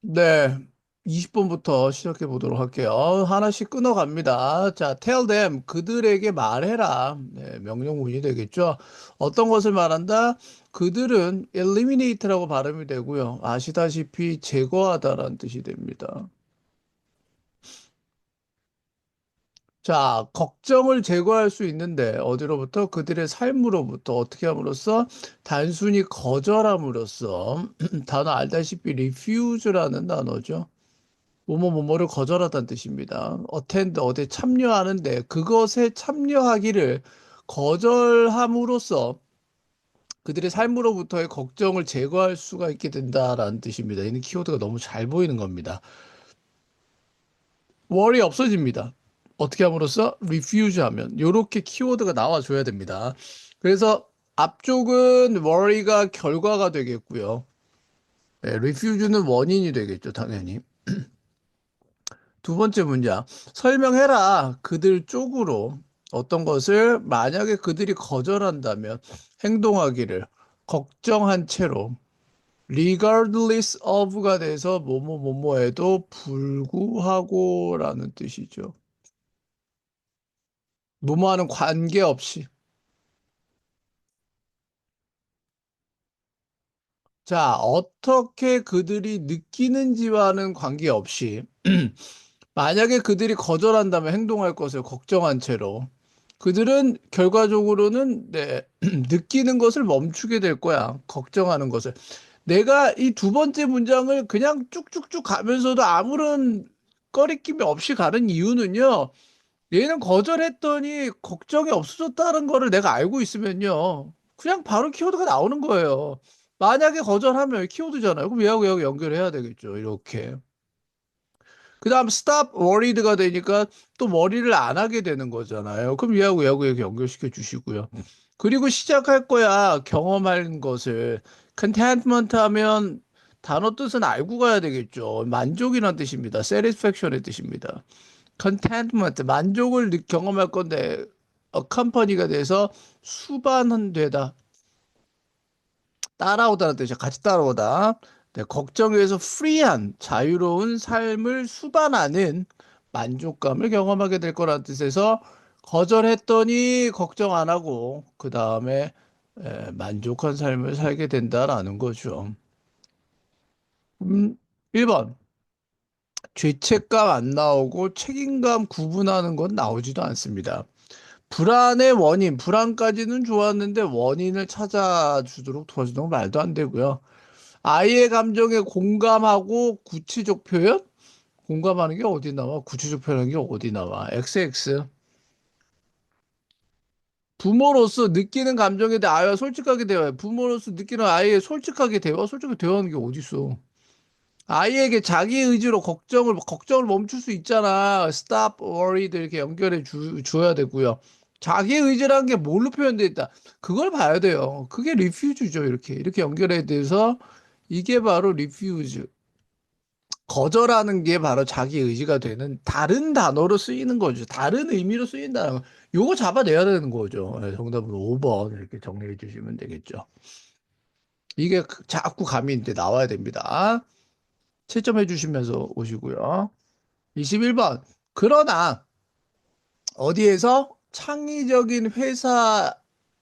네, 20번부터 시작해 보도록 할게요. 하나씩 끊어갑니다. 자, tell them, 그들에게 말해라. 네, 명령문이 되겠죠. 어떤 것을 말한다? 그들은 eliminate라고 발음이 되고요. 아시다시피 제거하다라는 뜻이 됩니다. 자, 걱정을 제거할 수 있는데 어디로부터? 그들의 삶으로부터 어떻게 함으로써? 단순히 거절함으로써 단어 알다시피 refuse라는 단어죠. 뭐뭐뭐뭐를 거절하다는 뜻입니다. attend 어디에 참여하는데 그것에 참여하기를 거절함으로써 그들의 삶으로부터의 걱정을 제거할 수가 있게 된다라는 뜻입니다. 이는 키워드가 너무 잘 보이는 겁니다. worry 없어집니다. 어떻게 함으로써? refuse 하면 이렇게 키워드가 나와줘야 됩니다. 그래서 앞쪽은 worry가 결과가 되겠고요. 네, refuse는 원인이 되겠죠, 당연히. 두 번째 문장. 설명해라. 그들 쪽으로 어떤 것을 만약에 그들이 거절한다면 행동하기를 걱정한 채로 regardless of가 돼서 뭐뭐뭐뭐에도 불구하고라는 뜻이죠. 뭐뭐하는 관계없이. 자, 어떻게 그들이 느끼는지와는 관계없이 만약에 그들이 거절한다면 행동할 것을 걱정한 채로 그들은 결과적으로는 느끼는 것을 멈추게 될 거야. 걱정하는 것을. 내가 이 두 번째 문장을 그냥 쭉쭉쭉 가면서도 아무런 꺼리낌이 없이 가는 이유는요. 얘는 거절했더니 걱정이 없어졌다는 거를 내가 알고 있으면요. 그냥 바로 키워드가 나오는 거예요. 만약에 거절하면 키워드잖아요. 그럼 얘하고 얘하고 연결해야 되겠죠. 이렇게. 그 다음 stop worried가 되니까 또 머리를 안 하게 되는 거잖아요. 그럼 얘하고 얘하고 이렇게 연결시켜 주시고요. 그리고 시작할 거야. 경험한 것을. contentment 하면 단어 뜻은 알고 가야 되겠죠. 만족이라는 뜻입니다. satisfaction의 뜻입니다. contentment, 만족을 경험할 건데 accompany가 돼서 수반되다. 따라오다는 뜻이죠. 같이 따라오다. 네, 걱정에서 free한 자유로운 삶을 수반하는 만족감을 경험하게 될 거라는 뜻에서 거절했더니 걱정 안 하고 그 다음에 만족한 삶을 살게 된다라는 거죠. 1번 죄책감 안 나오고 책임감 구분하는 건 나오지도 않습니다. 불안의 원인, 불안까지는 좋았는데 원인을 찾아주도록 도와주는 건 말도 안 되고요. 아이의 감정에 공감하고 구체적 표현? 공감하는 게 어디 나와? 구체적 표현하는 게 어디 나와? XX. 부모로서 느끼는 감정에 대해 아이와 솔직하게 대화해. 부모로서 느끼는 아이의 솔직하게 대화, 솔직하게 대화하는 게 어디 있어? 아이에게 자기 의지로 걱정을 멈출 수 있잖아. Stop worried 이렇게 줘야 되고요. 자기 의지라는 게 뭘로 표현되어 있다. 그걸 봐야 돼요. 그게 refuse죠. 이렇게 연결해 돼서 이게 바로 refuse. 거절하는 게 바로 자기 의지가 되는 다른 단어로 쓰이는 거죠. 다른 의미로 쓰인다는 거. 요거 잡아내야 되는 거죠. 네, 정답은 5번 이렇게 정리해 주시면 되겠죠. 이게 자꾸 감이 이제 나와야 됩니다. 채점해 주시면서 오시고요. 21번. 그러나 어디에서 창의적인 회사,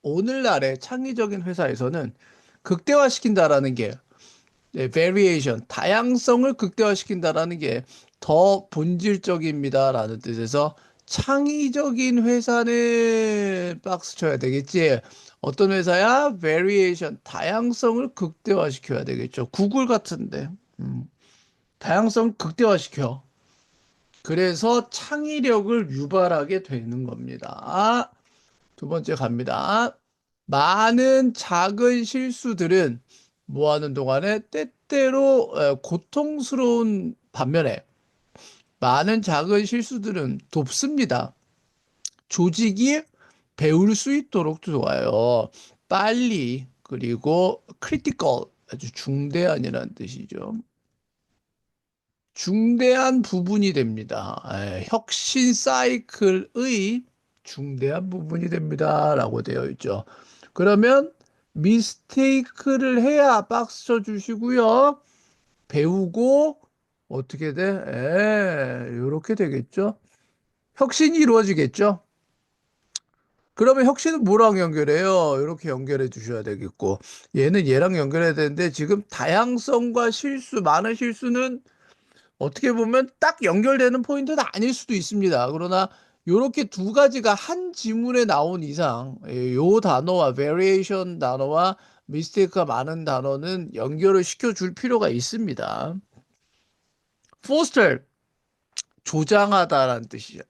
오늘날의 창의적인 회사에서는 극대화시킨다라는 게 variation, 다양성을 극대화시킨다라는 게 더 본질적입니다라는 뜻에서 창의적인 회사는 박스 쳐야 되겠지. 어떤 회사야? variation, 다양성을 극대화시켜야 되겠죠. 구글 같은데. 다양성 극대화시켜. 그래서 창의력을 유발하게 되는 겁니다. 두 번째 갑니다. 많은 작은 실수들은 뭐 하는 동안에 때때로 고통스러운 반면에 많은 작은 실수들은 돕습니다. 조직이 배울 수 있도록 좋아요. 빨리 그리고 critical 아주 중대한이라는 뜻이죠. 중대한 부분이 됩니다. 혁신 사이클의 중대한 부분이 됩니다. 라고 되어 있죠. 그러면 미스테이크를 해야 박스 쳐 주시고요. 배우고 어떻게 돼? 요렇게 되겠죠? 혁신이 이루어지겠죠? 그러면 혁신은 뭐랑 연결해요? 이렇게 연결해 주셔야 되겠고, 얘는 얘랑 연결해야 되는데, 지금 다양성과 실수, 많은 실수는 어떻게 보면 딱 연결되는 포인트는 아닐 수도 있습니다. 그러나 이렇게 두 가지가 한 지문에 나온 이상, 요 단어와 variation 단어와 mistake가 많은 단어는 연결을 시켜줄 필요가 있습니다. foster, 조장하다라는 뜻이죠.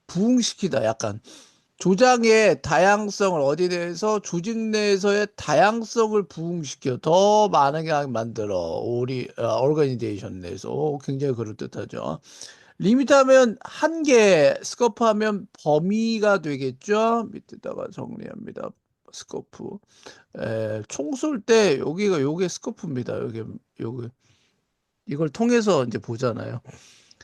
부흥시키다, 약간. 조장의 다양성을 어디 내에서 조직 내에서의 다양성을 부흥시켜 더 많게 만들어 우리 오르가니제이션 내에서 굉장히 그럴듯하죠. 리미트하면 한계, 스코프하면 범위가 되겠죠. 밑에다가 정리합니다. 스코프. 총 쏠 때 여기가 요게 스코프입니다. 요게 이걸 통해서 이제 보잖아요.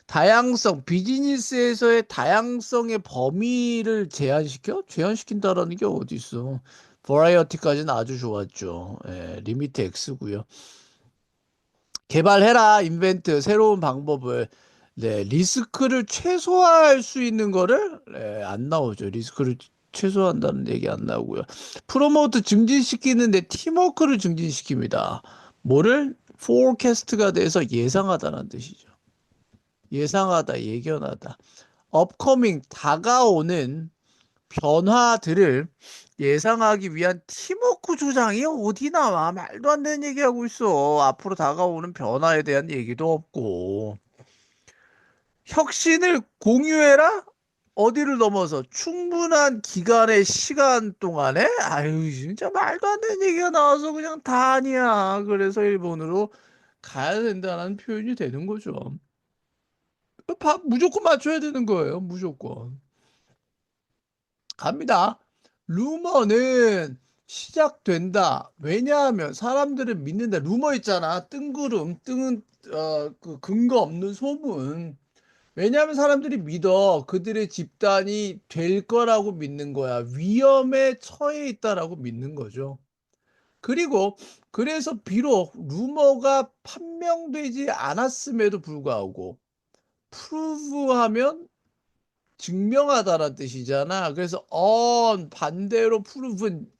다양성, 비즈니스에서의 다양성의 범위를 제한시킨다라는 게 어디 있어? 버라이어티까지는 아주 좋았죠. 리미트 X고요. 개발해라, 인벤트, 새로운 방법을. 네, 리스크를 최소화할 수 있는 거를, 안 나오죠. 리스크를 최소화한다는 얘기 안 나오고요. 프로모트 증진시키는데 팀워크를 증진시킵니다. 뭐를? forecast가 돼서 예상하다는 뜻이죠. 예상하다, 예견하다. upcoming, 다가오는 변화들을 예상하기 위한 팀워크 조장이 어디 나와? 말도 안 되는 얘기하고 있어. 앞으로 다가오는 변화에 대한 얘기도 없고. 혁신을 공유해라? 어디를 넘어서 충분한 기간의 시간 동안에? 아유, 진짜 말도 안 되는 얘기가 나와서 그냥 다 아니야. 그래서 일본으로 가야 된다는 표현이 되는 거죠. 무조건 맞춰야 되는 거예요. 무조건. 갑니다. 루머는 시작된다. 왜냐하면 사람들은 믿는다. 루머 있잖아. 뜬구름, 그 근거 없는 소문. 왜냐하면 사람들이 믿어. 그들의 집단이 될 거라고 믿는 거야. 위험에 처해 있다라고 믿는 거죠. 그리고 그래서 비록 루머가 판명되지 않았음에도 불구하고 프루브하면 증명하다라는 뜻이잖아. 그래서 반대로 proven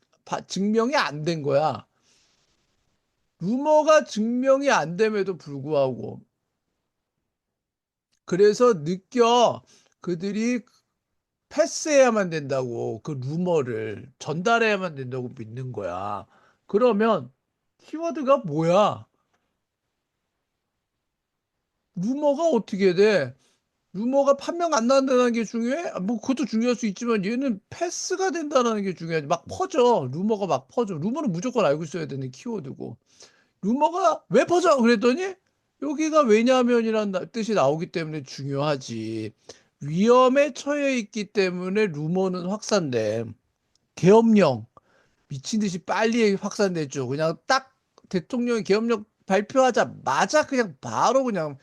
증명이 안 된 거야. 루머가 증명이 안 됨에도 불구하고 그래서 느껴 그들이 패스해야만 된다고 그 루머를 전달해야만 된다고 믿는 거야. 그러면 키워드가 뭐야? 루머가 어떻게 돼? 루머가 판명 안 난다는 게 중요해? 뭐 그것도 중요할 수 있지만 얘는 패스가 된다는 게 중요하지. 막 퍼져. 루머가 막 퍼져. 루머는 무조건 알고 있어야 되는 키워드고. 루머가 왜 퍼져? 그랬더니 여기가 왜냐하면이라는 뜻이 나오기 때문에 중요하지. 위험에 처해 있기 때문에 루머는 확산돼. 계엄령 미친 듯이 빨리 확산됐죠. 그냥 딱 대통령이 계엄령 발표하자마자 그냥 바로 그냥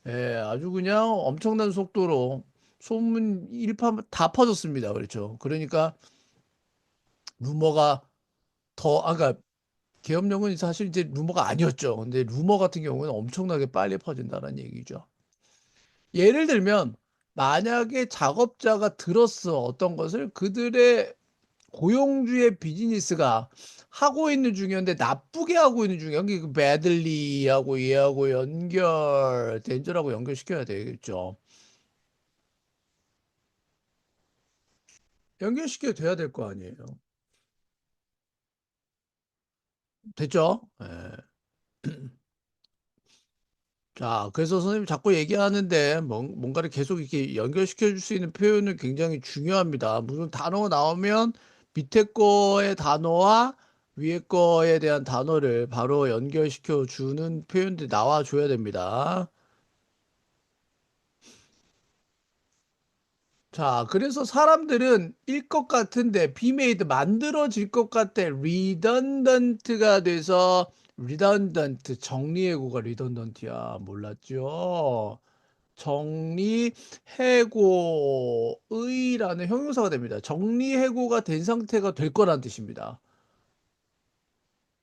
아주 그냥 엄청난 속도로 소문 일파 다 퍼졌습니다. 그렇죠. 그러니까 루머가 그러니까 계엄령은 사실 이제 루머가 아니었죠. 근데 루머 같은 경우는 엄청나게 빨리 퍼진다는 얘기죠. 예를 들면 만약에 작업자가 들었어 어떤 것을 그들의 고용주의 비즈니스가 하고 있는 중이었는데 나쁘게 하고 있는 중이야. 그 배들리하고 얘하고 덴저라고 연결시켜야 되겠죠. 연결시켜야 돼야 될 거 아니에요. 됐죠? 예. 자, 그래서 선생님 자꾸 얘기하는데 뭔가를 계속 이렇게 연결시켜 줄 수 있는 표현은 굉장히 중요합니다. 무슨 단어가 나오면 밑에 거의 단어와 위에 거에 대한 단어를 바로 연결시켜 주는 표현들이 나와 줘야 됩니다. 자, 그래서 사람들은 일 것 같은데 be made 만들어질 것 같아. redundant가 돼서 redundant 정리해고가 redundant야. 몰랐죠? 정리해고의라는 형용사가 됩니다. 정리해고가 된 상태가 될 거란 뜻입니다.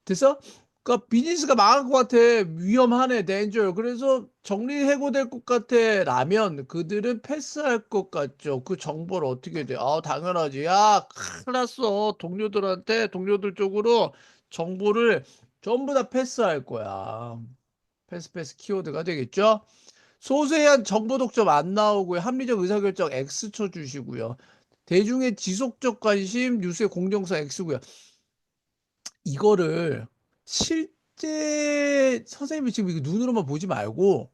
됐어? 그러니까 비즈니스가 망할 것 같아. 위험하네, danger. 그래서 정리해고될 것 같아. 라면 그들은 패스할 것 같죠. 그 정보를 어떻게 돼? 아, 당연하지. 야, 큰일 났어. 동료들 쪽으로 정보를 전부 다 패스할 거야. 패스 키워드가 되겠죠? 소수의 정보 독점 안 나오고요. 합리적 의사결정 X 쳐주시고요. 대중의 지속적 관심, 뉴스의 공정성 X고요. 이거를 실제 선생님이 지금 이거 눈으로만 보지 말고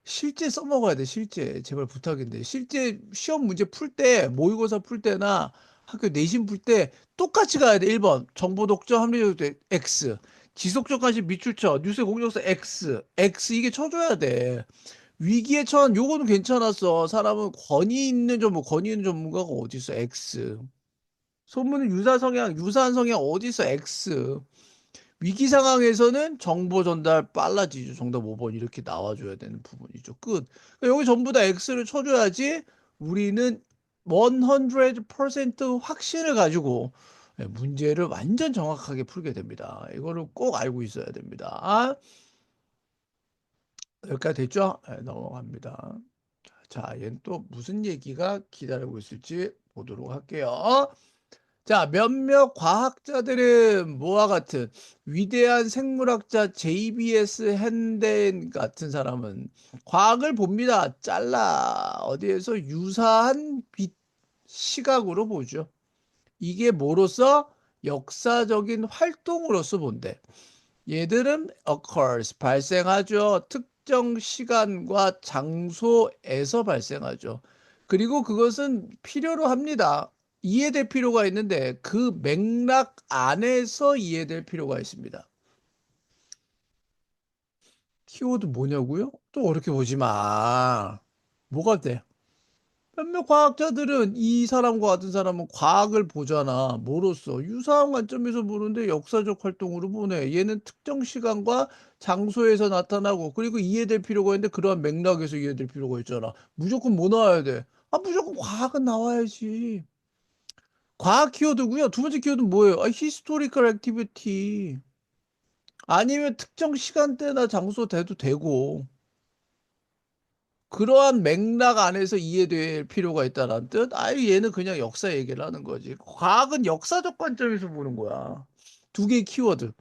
실제 써먹어야 돼. 실제 제발 부탁인데 실제 시험 문제 풀 때 모의고사 풀 때나 학교 내신 풀 때 똑같이 가야 돼. 1번 정보 독점 합리적 X 지속적 관심 밑줄쳐 뉴스의 공정성 X 이게 쳐줘야 돼. 위기에 처한 요거는 괜찮았어. 사람은 권위 있는 전문가가 어디 있어? X. 소문은 유사한 성향 어디 있어? X. 위기 상황에서는 정보 전달 빨라지죠. 정답 5번 이렇게 나와줘야 되는 부분이죠. 끝. 그러니까 여기 전부 다 X를 쳐줘야지 우리는 100% 확신을 가지고 문제를 완전 정확하게 풀게 됩니다. 이거를 꼭 알고 있어야 됩니다. 여기까지 됐죠? 네, 넘어갑니다. 자, 얘는 또 무슨 얘기가 기다리고 있을지 보도록 할게요. 자, 몇몇 과학자들은 뭐와 같은 위대한 생물학자 JBS 핸덴 같은 사람은 과학을 봅니다. 잘라 어디에서 유사한 빛 시각으로 보죠. 이게 뭐로서 역사적인 활동으로서 본대. 얘들은 occurs 발생하죠. 특정 시간과 장소에서 발생하죠. 그리고 그것은 필요로 합니다. 이해될 필요가 있는데 그 맥락 안에서 이해될 필요가 있습니다. 키워드 뭐냐고요? 또 어렵게 보지 마. 뭐가 돼? 몇몇 과학자들은 이 사람과 같은 사람은 과학을 보잖아. 뭐로써? 유사한 관점에서 보는데 역사적 활동으로 보네. 얘는 특정 시간과 장소에서 나타나고 그리고 이해될 필요가 있는데 그러한 맥락에서 이해될 필요가 있잖아. 무조건 뭐 나와야 돼? 아, 무조건 과학은 나와야지. 과학 키워드고요. 두 번째 키워드는 뭐예요? 아, historical activity. 아니면 특정 시간대나 장소 돼도 되고. 그러한 맥락 안에서 이해될 필요가 있다는 뜻? 아유, 얘는 그냥 역사 얘기를 하는 거지. 과학은 역사적 관점에서 보는 거야. 두 개의 키워드.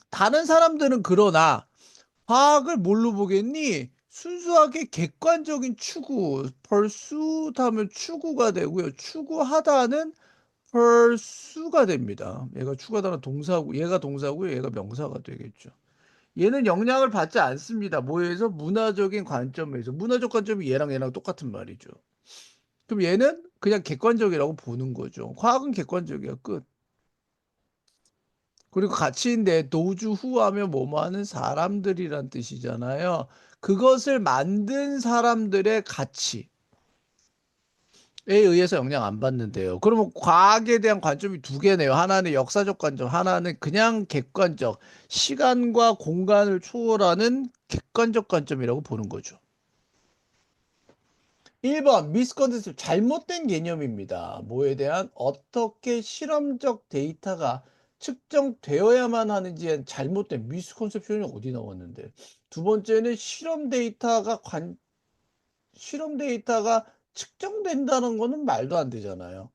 다른 사람들은 그러나 과학을 뭘로 보겠니? 순수하게 객관적인 추구, pursuit 하면 추구가 되고요. 추구하다는 pursue가 됩니다. 얘가 추구하다는 동사고, 얘가 동사고요. 얘가 명사가 되겠죠. 얘는 영향을 받지 않습니다. 뭐에서? 문화적인 관점에서. 문화적 관점이 얘랑 똑같은 말이죠. 그럼 얘는 그냥 객관적이라고 보는 거죠. 과학은 객관적이야. 끝. 그리고 가치인데 도주후 하면 뭐뭐 하는 사람들이란 뜻이잖아요. 그것을 만든 사람들의 가치에 의해서 영향 안 받는데요. 그러면 과학에 대한 관점이 두 개네요. 하나는 역사적 관점, 하나는 그냥 객관적, 시간과 공간을 초월하는 객관적 관점이라고 보는 거죠. 1번 미스컨셉션 잘못된 개념입니다. 뭐에 대한 어떻게 실험적 데이터가 측정되어야만 하는지에 잘못된 미스컨셉션이 어디 나왔는데. 두 번째는 실험 데이터가 측정된다는 거는 말도 안 되잖아요.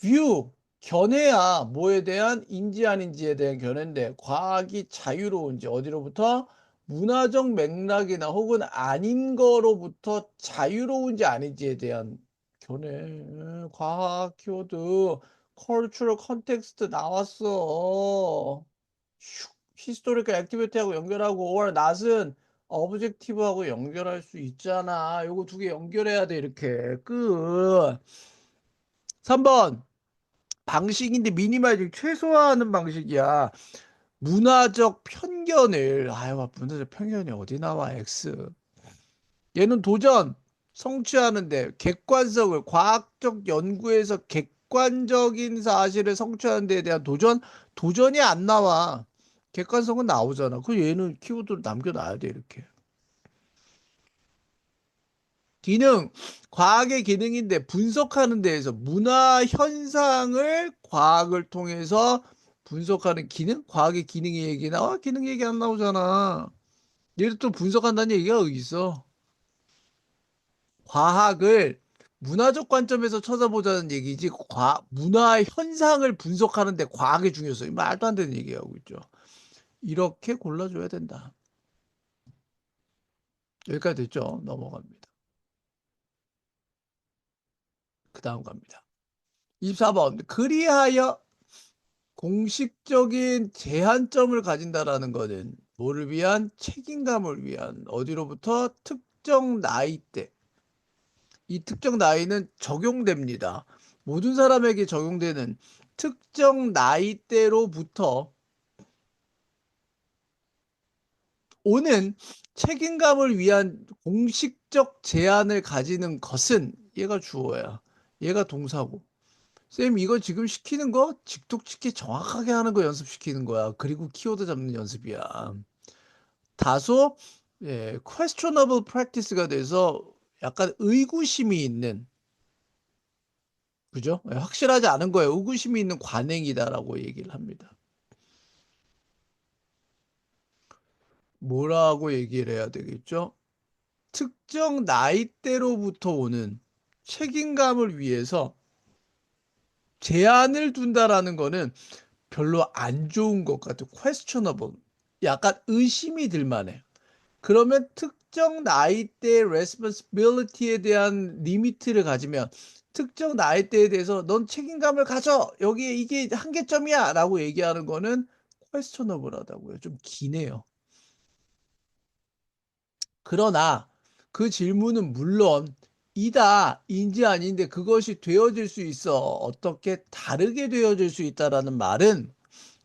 뷰, 견해야 뭐에 대한 인지 아닌지에 대한 견해인데 과학이 자유로운지 어디로부터 문화적 맥락이나 혹은 아닌 거로부터 자유로운지 아닌지에 대한 견해. 과학 키워드 cultural context 나왔어. 히스토리컬 액티비티하고 연결하고 or not은 objective하고 연결할 수 있잖아. 요거 두 개 연결해야 돼 이렇게. 끝. 3번 방식인데 미니마이징 최소화하는 방식이야. 문화적 편견을 아유 문화적 편견이 어디 나와 X. 얘는 도전 성취하는데 객관성을 과학적 연구에서 객관적인 사실을 성취하는 데에 대한 도전이 안 나와. 객관성은 나오잖아. 그 얘는 키워드를 남겨놔야 돼 이렇게. 기능, 과학의 기능인데 분석하는 데에서 문화 현상을 과학을 통해서 분석하는 기능? 과학의 기능 얘기 나와? 기능 얘기 안 나오잖아. 얘를 또 분석한다는 얘기가 어디 있어? 과학을 문화적 관점에서 쳐다보자는 얘기지, 문화 현상을 분석하는데 과학의 중요성이 말도 안 되는 얘기하고 있죠. 이렇게 골라줘야 된다. 여기까지 됐죠? 넘어갑니다. 그 다음 갑니다. 24번. 그리하여 공식적인 제한점을 가진다라는 것은 뭐를 위한? 책임감을 위한, 어디로부터? 특정 나이대. 이 특정 나이는 적용됩니다. 모든 사람에게 적용되는 특정 나이대로부터 오는 책임감을 위한 공식적 제한을 가지는 것은, 얘가 주어야. 얘가 동사고. 쌤, 이거 지금 시키는 거 직독직해 정확하게 하는 거 연습시키는 거야. 그리고 키워드 잡는 연습이야. 다소 questionable practice가 돼서 약간 의구심이 있는, 그죠? 확실하지 않은 거예요. 의구심이 있는 관행이다라고 얘기를 합니다. 뭐라고 얘기를 해야 되겠죠? 특정 나이대로부터 오는 책임감을 위해서 제한을 둔다라는 거는 별로 안 좋은 것 같아요. questionable. 약간 의심이 들 만해. 그러면 특정 나이대의 responsibility에 대한 리미트를 가지면, 특정 나이대에 대해서 넌 책임감을 가져. 여기에 이게 한계점이야. 라고 얘기하는 거는 questionable 하다고요. 좀 기네요. 그러나 그 질문은 물론 이다, 인지 아닌데 그것이 되어질 수 있어. 어떻게 다르게 되어질 수 있다라는 말은,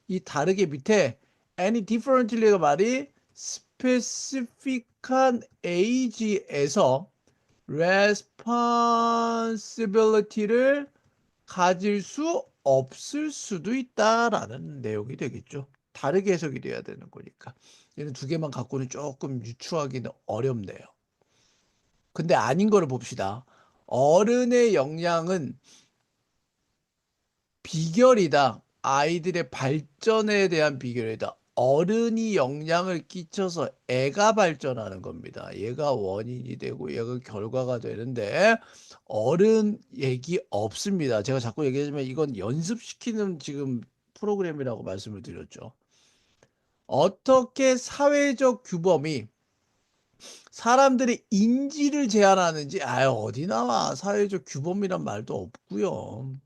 이 다르게 밑에 any differently가 말이 스페시픽한 age에서 responsibility를 가질 수 없을 수도 있다라는 내용이 되겠죠. 다르게 해석이 돼야 되는 거니까. 얘는 두 개만 갖고는 조금 유추하기는 어렵네요. 근데 아닌 거를 봅시다. 어른의 역량은 비결이다. 아이들의 발전에 대한 비결이다. 어른이 영향을 끼쳐서 애가 발전하는 겁니다. 얘가 원인이 되고 얘가 결과가 되는데 어른 얘기 없습니다. 제가 자꾸 얘기하지만 이건 연습시키는 지금 프로그램이라고 말씀을 드렸죠. 어떻게 사회적 규범이 사람들의 인지를 제한하는지, 어디 나와. 사회적 규범이란 말도 없고요.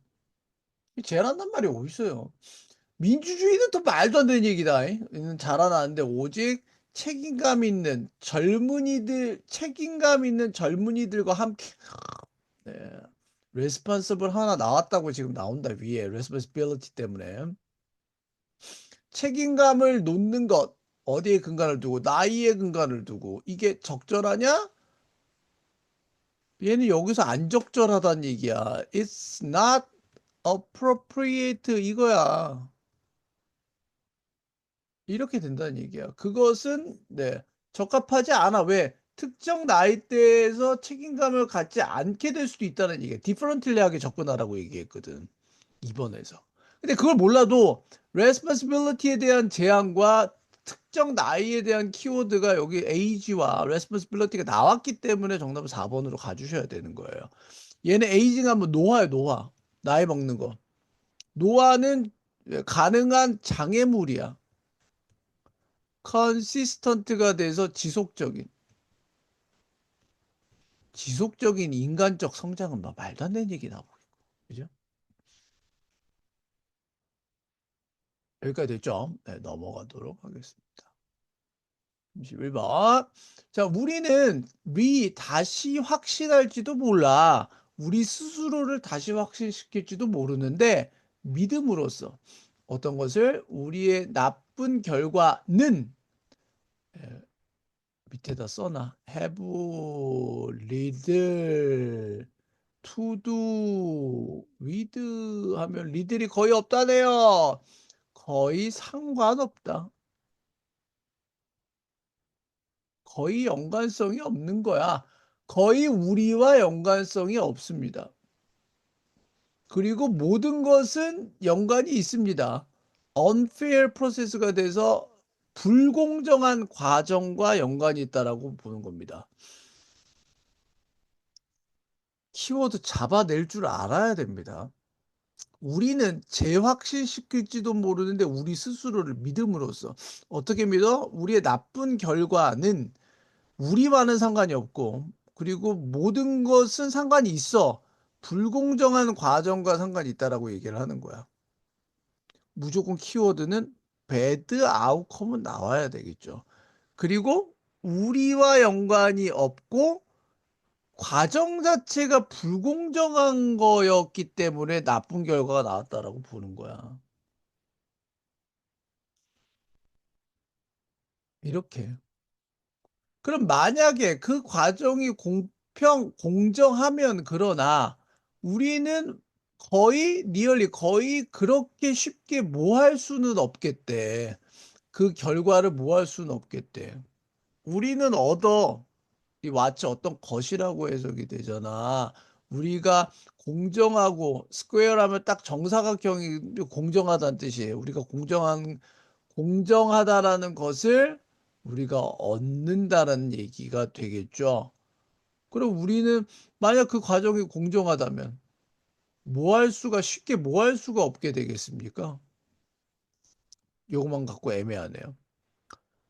제한한단 말이 어디 있어요. 민주주의는 또 말도 안 되는 얘기다. 이는 자라나는데 오직 책임감 있는 젊은이들과 함께, 네. 레스폰서블 하나 나왔다고 지금 나온다, 위에. 레스폰시빌리티 때문에. 책임감을 놓는 것, 어디에 근간을 두고, 나이에 근간을 두고, 이게 적절하냐? 얘는 여기서 안 적절하다는 얘기야. It's not appropriate, 이거야. 이렇게 된다는 얘기야. 그것은 적합하지 않아. 왜? 특정 나이대에서 책임감을 갖지 않게 될 수도 있다는 얘기야. 디퍼런틀리하게 접근하라고 얘기했거든. 2번에서. 근데 그걸 몰라도 responsibility에 대한 제한과 특정 나이에 대한 키워드가 여기 age와 responsibility가 나왔기 때문에 정답은 4번으로 가주셔야 되는 거예요. 얘는 에이징 하면 노화예요, 노화. 나이 먹는 거. 노화는 가능한 장애물이야. 컨시스턴트가 돼서 지속적인 인간적 성장은 뭐 말도 안 되는 얘기 나오고 있고. 그죠? 여기까지 됐죠? 네, 넘어가도록 하겠습니다. 31번. 자, 우리는 다시 확신할지도 몰라. 우리 스스로를 다시 확신시킬지도 모르는데, 믿음으로써 어떤 것을, 우리의 나쁜 결과는, 밑에다 써놔. have lead to do with 하면 리들이 거의 없다네요. 거의 상관없다. 거의 연관성이 없는 거야. 거의 우리와 연관성이 없습니다. 그리고 모든 것은 연관이 있습니다. unfair process가 돼서 불공정한 과정과 연관이 있다라고 보는 겁니다. 키워드 잡아낼 줄 알아야 됩니다. 우리는 재확실시킬지도 모르는데 우리 스스로를 믿음으로써 어떻게 믿어? 우리의 나쁜 결과는 우리와는 상관이 없고 그리고 모든 것은 상관이 있어. 불공정한 과정과 상관이 있다라고 얘기를 하는 거야. 무조건 키워드는 배드 아웃컴은 나와야 되겠죠. 그리고 우리와 연관이 없고 과정 자체가 불공정한 거였기 때문에 나쁜 결과가 나왔다라고 보는 거야. 이렇게. 그럼 만약에 그 과정이 공정하면 그러나 우리는 거의 리얼리 거의 그렇게 쉽게 뭐 할 수는 없겠대. 그 결과를 뭐 할 수는 없겠대. 우리는 이 왓츠 어떤 것이라고 해석이 되잖아. 우리가 공정하고 스퀘어라면 딱 정사각형이 공정하다는 뜻이에요. 우리가 공정하다라는 것을 우리가 얻는다라는 얘기가 되겠죠. 그럼 우리는 만약 그 과정이 공정하다면 쉽게 뭐 할 수가 없게 되겠습니까? 요것만 갖고 애매하네요.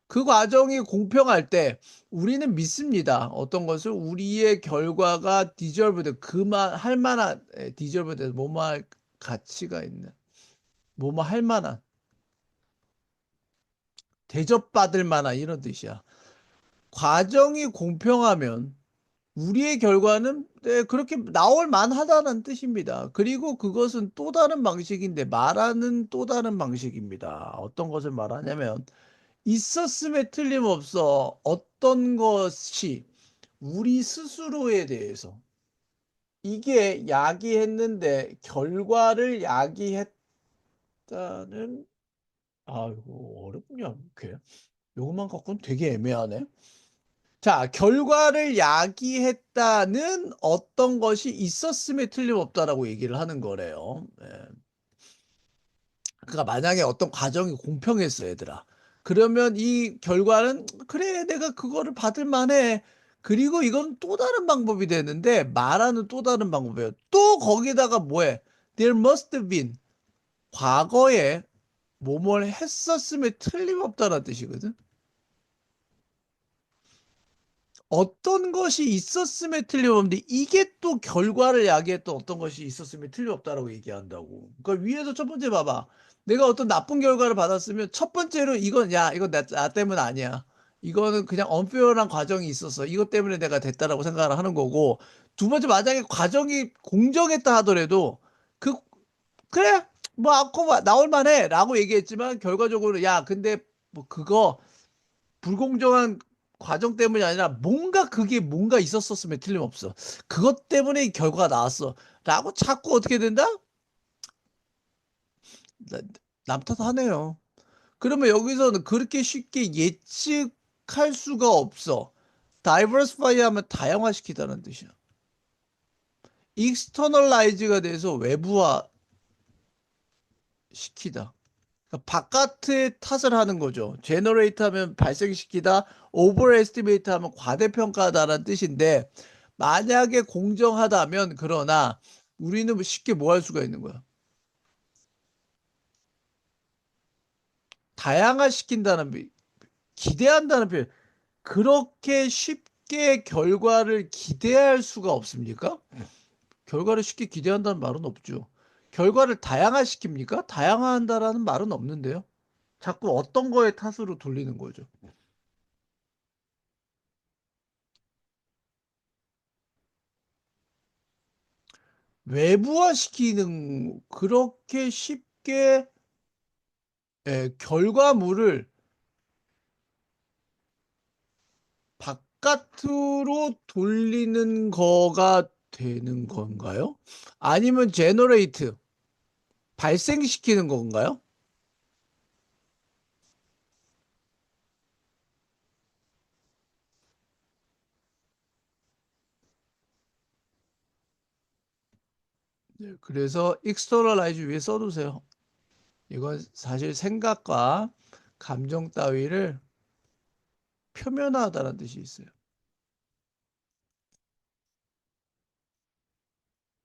그 과정이 공평할 때 우리는 믿습니다. 어떤 것을 우리의 결과가 디저브드 그만 할 만한 디저브드 뭐뭐 할 가치가 있는 뭐뭐 할 만한 대접받을 만한 이런 뜻이야. 과정이 공평하면 우리의 결과는 그렇게 나올 만하다는 뜻입니다. 그리고 그것은 또 다른 방식인데 말하는 또 다른 방식입니다. 어떤 것을 말하냐면 있었음에 틀림없어 어떤 것이 우리 스스로에 대해서 이게 야기했는데 결과를 야기했다는 아이고 어렵냐 이렇게 요것만 갖고는 되게 애매하네. 자, 결과를 야기했다는 어떤 것이 있었음에 틀림없다라고 얘기를 하는 거래요. 예. 그러니까 만약에 어떤 과정이 공평했어, 얘들아. 그러면 이 결과는 그래, 내가 그거를 받을 만해. 그리고 이건 또 다른 방법이 되는데 말하는 또 다른 방법이에요. 또 거기다가 뭐해? There must have been 과거에 뭐뭘 했었음에 틀림없다는 뜻이거든. 어떤 것이 있었음에 틀림없는데 이게 또 결과를 야기했던 어떤 것이 있었음에 틀림없다라고 얘기한다고. 그러니까 위에서 첫 번째 봐봐. 내가 어떤 나쁜 결과를 받았으면 첫 번째로 이건 나 때문 아니야. 이거는 그냥 언페어한 과정이 있었어. 이것 때문에 내가 됐다라고 생각을 하는 거고. 두 번째 만약에 과정이 공정했다 하더라도 그 그래 뭐 아고 나올 만해라고 얘기했지만 결과적으로 야 근데 뭐 그거 불공정한 과정 때문이 아니라 그게 뭔가 있었었으면 틀림없어. 그것 때문에 이 결과가 나왔어. 라고 자꾸 어떻게 된다? 나- 남 탓하네요. 그러면 여기서는 그렇게 쉽게 예측할 수가 없어. 다이버스파이 하면 다양화시키다는 뜻이야. 익스터널라이즈가 돼서 외부화 시키다. 그러니까 바깥에 탓을 하는 거죠. 제너레이트 하면 발생시키다, 오버 에스티메이트 하면 과대평가하다라는 뜻인데 만약에 공정하다면 그러나 우리는 쉽게 뭐 할 수가 있는 거야? 다양화시킨다는 기대한다는 표현. 그렇게 쉽게 결과를 기대할 수가 없습니까? 결과를 쉽게 기대한다는 말은 없죠. 결과를 다양화시킵니까? 다양화한다라는 말은 없는데요. 자꾸 어떤 거에 탓으로 돌리는 거죠. 외부화시키는 그렇게 쉽게 결과물을 바깥으로 돌리는 거가 되는 건가요? 아니면 제너레이트 발생시키는 건가요? 네, 그래서 externalize 위에 써두세요. 이건 사실 생각과 감정 따위를 표면화하다는 뜻이 있어요.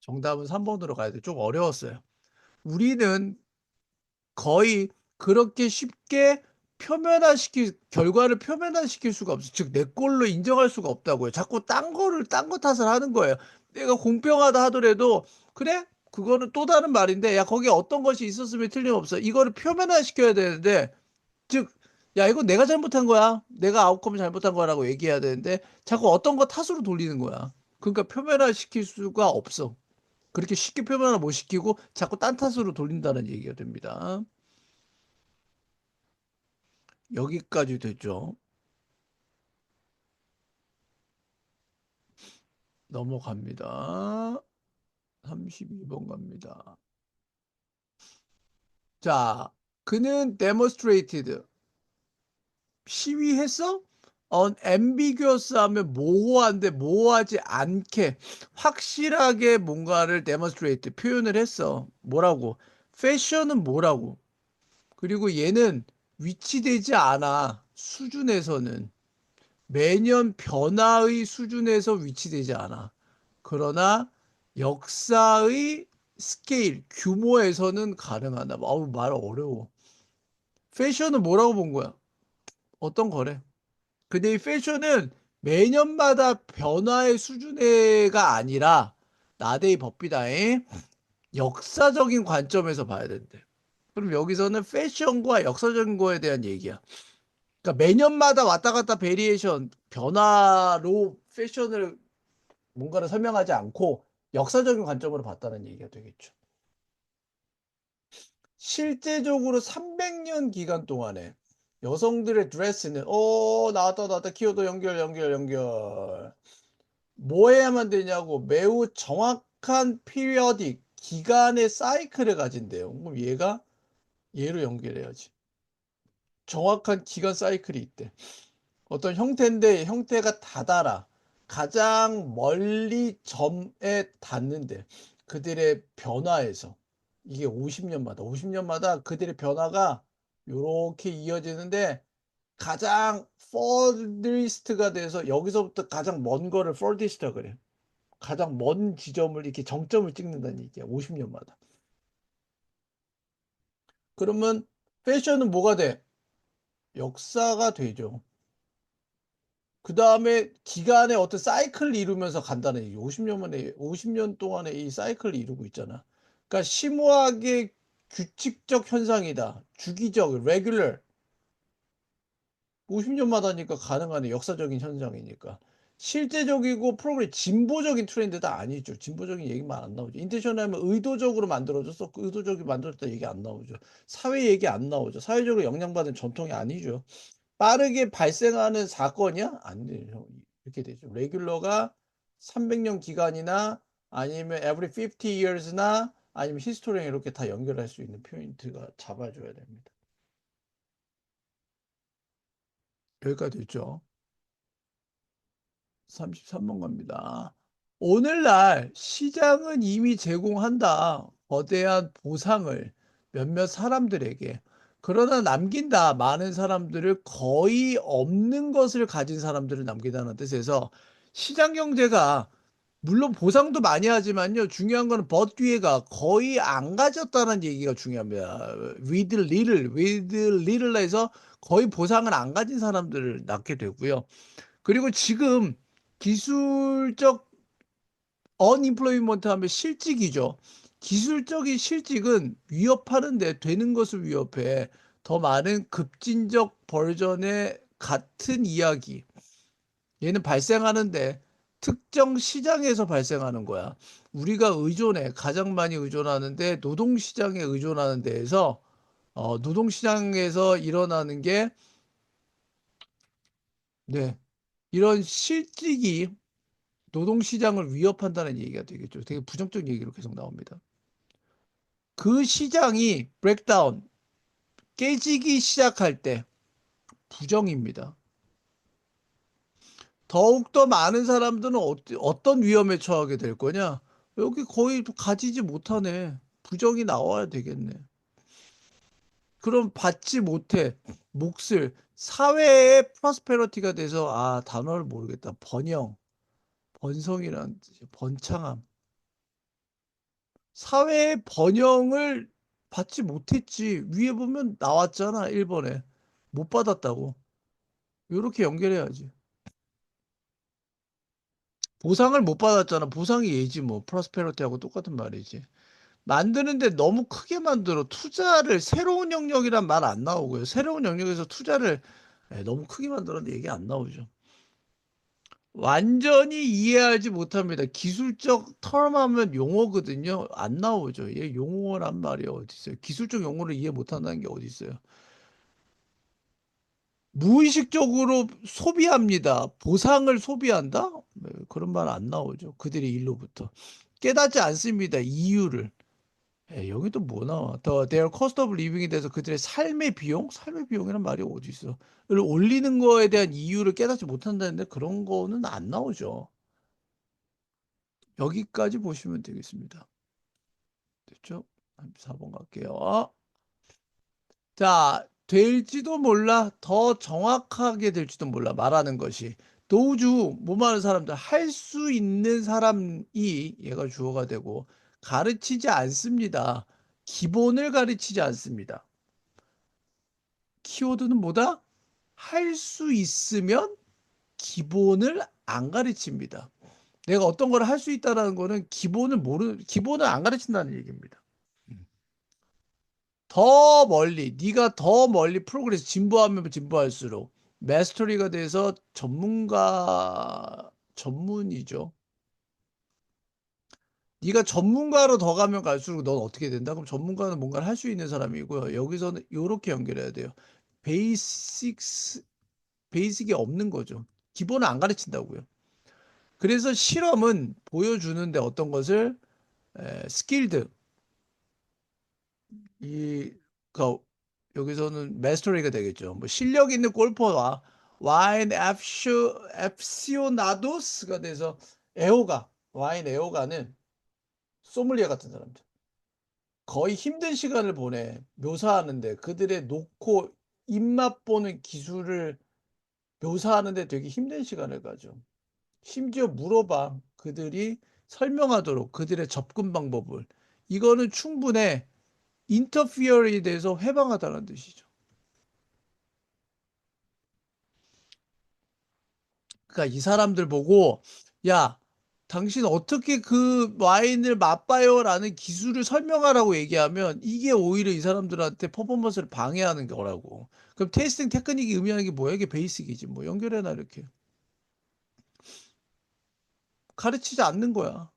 정답은 3번으로 가야 돼. 좀 어려웠어요. 우리는 거의 그렇게 쉽게 결과를 표면화시킬 수가 없어. 즉, 내 걸로 인정할 수가 없다고요. 자꾸 딴 거 탓을 하는 거예요. 내가 공평하다 하더라도, 그래? 그거는 또 다른 말인데, 야, 거기에 어떤 것이 있었으면 틀림없어. 이거를 표면화시켜야 되는데, 즉, 야, 이거 내가 잘못한 거야. 내가 아웃컴을 잘못한 거라고 얘기해야 되는데, 자꾸 어떤 거 탓으로 돌리는 거야. 그러니까 표면화시킬 수가 없어. 그렇게 쉽게 표면화 못 시키고, 자꾸 딴 탓으로 돌린다는 얘기가 됩니다. 여기까지 됐죠. 넘어갑니다. 32번 갑니다. 자, 그는 demonstrated. 시위했어? ambiguous 하면 모호한데 모호하지 않게 확실하게 뭔가를 demonstrate 표현을 했어. 뭐라고? fashion은 뭐라고? 그리고 얘는 위치되지 않아. 수준에서는. 매년 변화의 수준에서 위치되지 않아. 그러나 역사의 스케일, 규모에서는 가능하다. 어우, 말 어려워. 패션은 뭐라고 본 거야? 어떤 거래? 근데 이 패션은 매년마다 변화의 수준에가 아니라 나데이 법비다의 역사적인 관점에서 봐야 된대. 그럼 여기서는 패션과 역사적인 거에 대한 얘기야. 그러니까 매년마다 왔다 갔다 베리에이션, 변화로 패션을 뭔가를 설명하지 않고 역사적인 관점으로 봤다는 얘기가 되겠죠. 실제적으로 300년 기간 동안에 여성들의 드레스는 나왔다 키워드 연결 뭐 해야만 되냐고 매우 정확한 피리어딕 기간의 사이클을 가진대요. 그럼 얘로 연결해야지. 정확한 기간 사이클이 있대. 어떤 형태인데 형태가 다다라 가장 멀리 점에 닿는데 그들의 변화에서 이게 50년마다 그들의 변화가 요렇게 이어지는데 가장 furthest가 돼서 여기서부터 가장 먼 거를 furthest라 그래. 가장 먼 지점을 이렇게 정점을 찍는다는 얘기야. 50년마다. 그러면 패션은 뭐가 돼? 역사가 되죠. 그 다음에 기간의 어떤 사이클을 이루면서 간다는 얘기. 50년 동안에 이 사이클을 이루고 있잖아. 그러니까 심오하게 규칙적 현상이다. 주기적, 레귤러. 50년마다니까 가능한 역사적인 현상이니까. 실제적이고 프로그램 진보적인 트렌드도 아니죠. 진보적인 얘기만 안 나오죠. 인텐셔널 하면 의도적으로 만들어졌어. 의도적으로 만들었다 얘기 안 나오죠. 사회 얘기 안 나오죠. 사회적으로 영향받은 전통이 아니죠. 빠르게 발생하는 사건이야? 안 돼요. 이렇게 되죠. 레귤러가 300년 기간이나 아니면 every 50 years나 아니면 히스토리랑 이렇게 다 연결할 수 있는 포인트가 잡아줘야 됩니다. 여기까지 됐죠. 33번 갑니다. 오늘날 시장은 이미 제공한다. 거대한 보상을 몇몇 사람들에게. 그러나 남긴다. 많은 사람들을 거의 없는 것을 가진 사람들을 남기다는 뜻에서 시장 경제가 물론 보상도 많이 하지만요. 중요한 거는 벗 뒤에가 거의 안 가졌다는 얘기가 중요합니다. with little 해서 거의 보상을 안 가진 사람들을 낳게 되고요. 그리고 지금 기술적 언임플로이먼트 하면 실직이죠. 기술적인 실직은 위협하는데 되는 것을 위협해. 더 많은 급진적 버전의 같은 이야기. 얘는 발생하는데 특정 시장에서 발생하는 거야. 우리가 가장 많이 의존하는데 노동시장에 의존하는 데에서 노동시장에서 일어나는 게 네, 이런 실직이 노동시장을 위협한다는 얘기가 되겠죠. 되게 부정적 얘기로 계속 나옵니다. 그 시장이 브레이크다운, 깨지기 시작할 때 부정입니다. 더욱더 많은 사람들은 어떤 위험에 처하게 될 거냐? 여기 거의 가지지 못하네. 부정이 나와야 되겠네. 그럼 받지 못해. 몫을 사회의 프로스페러티가 돼서 단어를 모르겠다. 번성이라는 뜻이야. 번창함. 사회의 번영을 받지 못했지. 위에 보면 나왔잖아. 1번에. 못 받았다고. 이렇게 연결해야지. 보상을 못 받았잖아. 보상이 얘지 뭐. 프로스페러티하고 똑같은 말이지. 만드는데 너무 크게 만들어. 투자를 새로운 영역이란 말 안 나오고요. 새로운 영역에서 투자를 너무 크게 만들었는데 얘기 안 나오죠. 완전히 이해하지 못합니다. 기술적 term 하면 용어거든요. 안 나오죠. 얘 용어란 말이 어디 있어요? 기술적 용어를 이해 못한다는 게 어디 있어요? 무의식적으로 소비합니다. 보상을 소비한다? 네, 그런 말 안 나오죠. 그들의 일로부터. 깨닫지 않습니다. 이유를. 여기 또 뭐 나와? their cost of living에 대해서 그들의 삶의 비용? 삶의 비용이란 말이 어디 있어? 를 올리는 거에 대한 이유를 깨닫지 못한다는데 그런 거는 안 나오죠. 여기까지 보시면 되겠습니다. 됐죠? 4번 갈게요. 자, 될지도 몰라. 더 정확하게 될지도 몰라. 말하는 것이. 도우주, 뭐하는 사람들, 할 수 있는 사람이 얘가 주어가 되고, 가르치지 않습니다. 기본을 가르치지 않습니다. 키워드는 뭐다? 할 수 있으면 기본을 안 가르칩니다. 내가 어떤 걸 할 수 있다라는 거는 기본을 안 가르친다는 얘기입니다. 더 멀리, 네가 더 멀리 프로그레스 진보하면 진보할수록 마스터리가 돼서 전문이죠. 네가 전문가로 더 가면 갈수록 넌 어떻게 된다? 그럼 전문가는 뭔가를 할 수 있는 사람이고요. 여기서는 이렇게 연결해야 돼요. 베이식스, 베이직이 없는 거죠. 기본을 안 가르친다고요. 그래서 실험은 보여주는데 어떤 것을 스킬드, 이, 그, 여기서는 마스터리가 되겠죠. 뭐 실력 있는 골퍼와 와인 에피시오나도스가 돼서 와인 애호가는 소믈리에 같은 사람들. 거의 힘든 시간을 묘사하는데 그들의 놓고 입맛 보는 기술을 묘사하는데 되게 힘든 시간을 가죠. 심지어 물어봐. 그들이 설명하도록 그들의 접근 방법을. 이거는 충분해. 인터피어에 대해서 회방하다는 뜻이죠. 그러니까 이 사람들 보고 야, 당신 어떻게 그 와인을 맛봐요라는 기술을 설명하라고 얘기하면 이게 오히려 이 사람들한테 퍼포먼스를 방해하는 거라고. 그럼 테이스팅 테크닉이 의미하는 게 뭐야? 이게 베이직이지. 뭐 연결해놔 이렇게. 가르치지 않는 거야.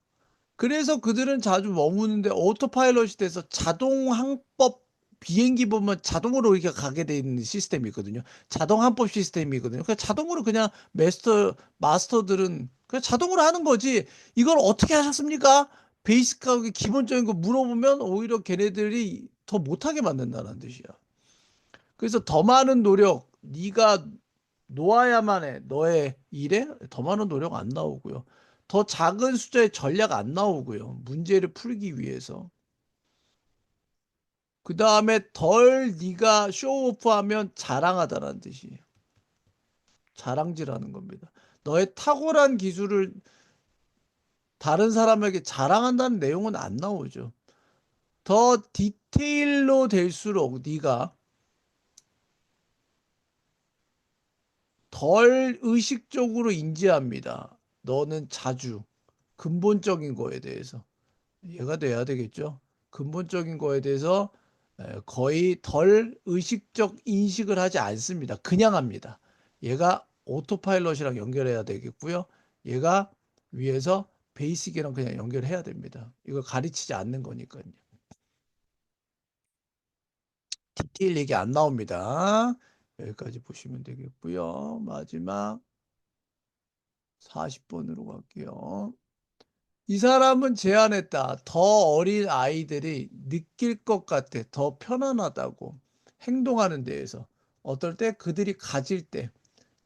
그래서 그들은 자주 머무는데 오토파일럿이 돼서 자동 항법 비행기 보면 자동으로 이렇게 가게 돼 있는 시스템이 있거든요. 자동 항법 시스템이거든요. 그러니까 자동으로 그냥 마스터들은 그냥 자동으로 하는 거지. 이걸 어떻게 하셨습니까? 베이직하게 기본적인 거 물어보면 오히려 걔네들이 더 못하게 만든다는 뜻이야. 그래서 더 많은 노력, 네가 놓아야만 해. 너의 일에 더 많은 노력 안 나오고요. 더 작은 숫자의 전략 안 나오고요. 문제를 풀기 위해서. 그 다음에 덜 네가 쇼오프하면 자랑하다라는 뜻이에요. 자랑질하는 겁니다. 너의 탁월한 기술을 다른 사람에게 자랑한다는 내용은 안 나오죠. 더 디테일로 될수록 네가 덜 의식적으로 인지합니다. 너는 자주 근본적인 거에 대해서. 이해가 돼야 되겠죠. 근본적인 거에 대해서 거의 덜 의식적 인식을 하지 않습니다. 그냥 합니다. 얘가 오토파일럿이랑 연결해야 되겠고요. 얘가 위에서 베이직이랑 그냥 연결해야 됩니다. 이걸 가르치지 않는 거니까요. 디테일 얘기 안 나옵니다. 여기까지 보시면 되겠고요. 마지막 40번으로 갈게요. 이 사람은 제안했다. 더 어린 아이들이 느낄 것 같아. 더 편안하다고. 행동하는 데에서. 어떨 때 그들이 가질 때,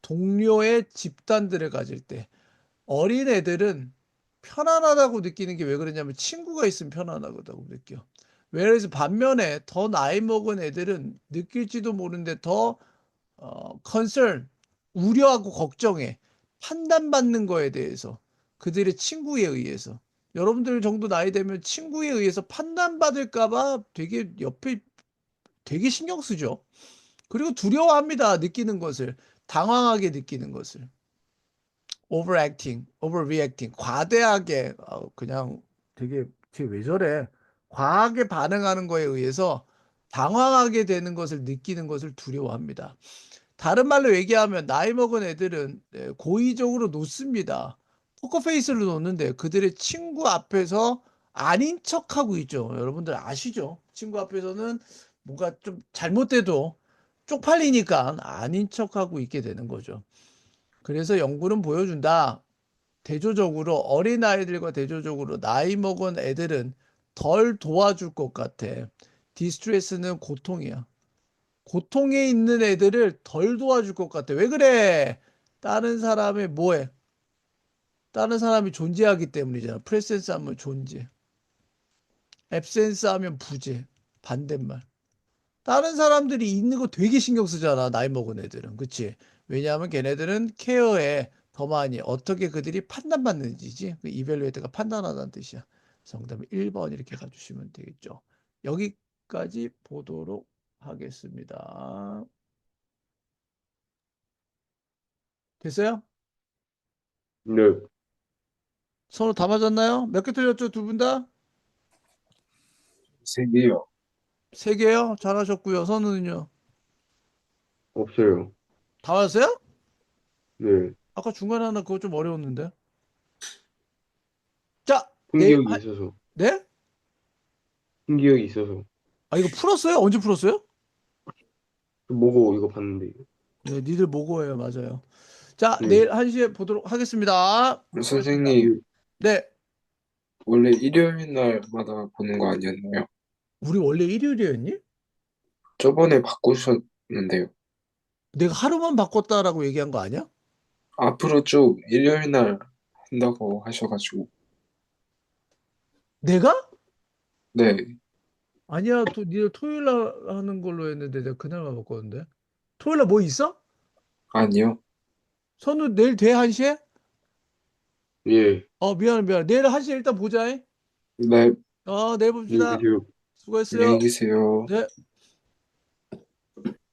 동료의 집단들을 가질 때, 어린 애들은 편안하다고 느끼는 게 왜 그러냐면 친구가 있으면 편안하다고 느껴. whereas 반면에 더 나이 먹은 애들은 느낄지도 모르는데 더 concern, 우려하고 걱정해. 판단받는 거에 대해서. 그들의 친구에 의해서. 여러분들 정도 나이 되면 친구에 의해서 판단받을까 봐 되게 옆에 되게 신경 쓰죠. 그리고 두려워합니다. 느끼는 것을. 당황하게 느끼는 것을. overacting, overreacting. 과대하게 그냥 되게 쟤왜 저래? 과하게 반응하는 거에 의해서 당황하게 되는 것을 느끼는 것을 두려워합니다. 다른 말로 얘기하면 나이 먹은 애들은 고의적으로 놓습니다. 포커페이스를 놓는데 그들의 친구 앞에서 아닌 척하고 있죠. 여러분들 아시죠? 친구 앞에서는 뭔가 좀 잘못돼도 쪽팔리니까 아닌 척하고 있게 되는 거죠. 그래서 연구는 보여준다. 대조적으로 어린아이들과 대조적으로 나이 먹은 애들은 덜 도와줄 것 같아. 디스트레스는 고통이야. 고통에 있는 애들을 덜 도와줄 것 같아. 왜 그래? 다른 사람의 뭐해? 다른 사람이 존재하기 때문이잖아. 프레센스 하면 존재. 앱센스 하면 부재. 반대말. 다른 사람들이 있는 거 되게 신경 쓰잖아. 나이 먹은 애들은. 그치? 왜냐하면 걔네들은 케어에 더 많이 어떻게 그들이 판단받는지지. 그 이벨루에이터가 판단하다는 뜻이야. 정답은 1번 이렇게 가주시면 되겠죠. 여기까지 보도록 하겠습니다. 됐어요? 네, 서로 다 맞았나요? 몇 개 틀렸죠? 두 분 다? 세 개요. 세 개요? 잘하셨고요. 선우는요? 없어요. 다 맞았어요? 네, 아까 중간에 하나 그거 좀 어려웠는데. 자, 내일, 흥기역이 있어서, 네? 흥기역이 있어서. 아, 이거 풀었어요? 언제 풀었어요? 뭐고 이거 봤는데. 네, 니들 모고예요. 맞아요. 자, 네, 내일 1시에 보도록 하겠습니다. 수고하셨습니다. 선생님, 네. 원래 일요일 날마다 보는 거 아니었나요? 우리 원래 일요일이었니? 저번에 바꾸셨는데요. 내가 하루만 바꿨다라고 얘기한 거 아니야? 앞으로 쭉 일요일 날 한다고 하셔가지고. 내가? 네, 아니야. 니들 토요일 날 하는 걸로 했는데 내가 그날만 바꿨는데. 토요일 날 뭐 있어? 아니요. 선우 내일 돼? 1시에? 예, 미안해, 미안해. 내일 1시에 일단 보자. 네, 내일 안녕히 봅시다. 계세요. 수고했어요. 안녕히 계세요. 네.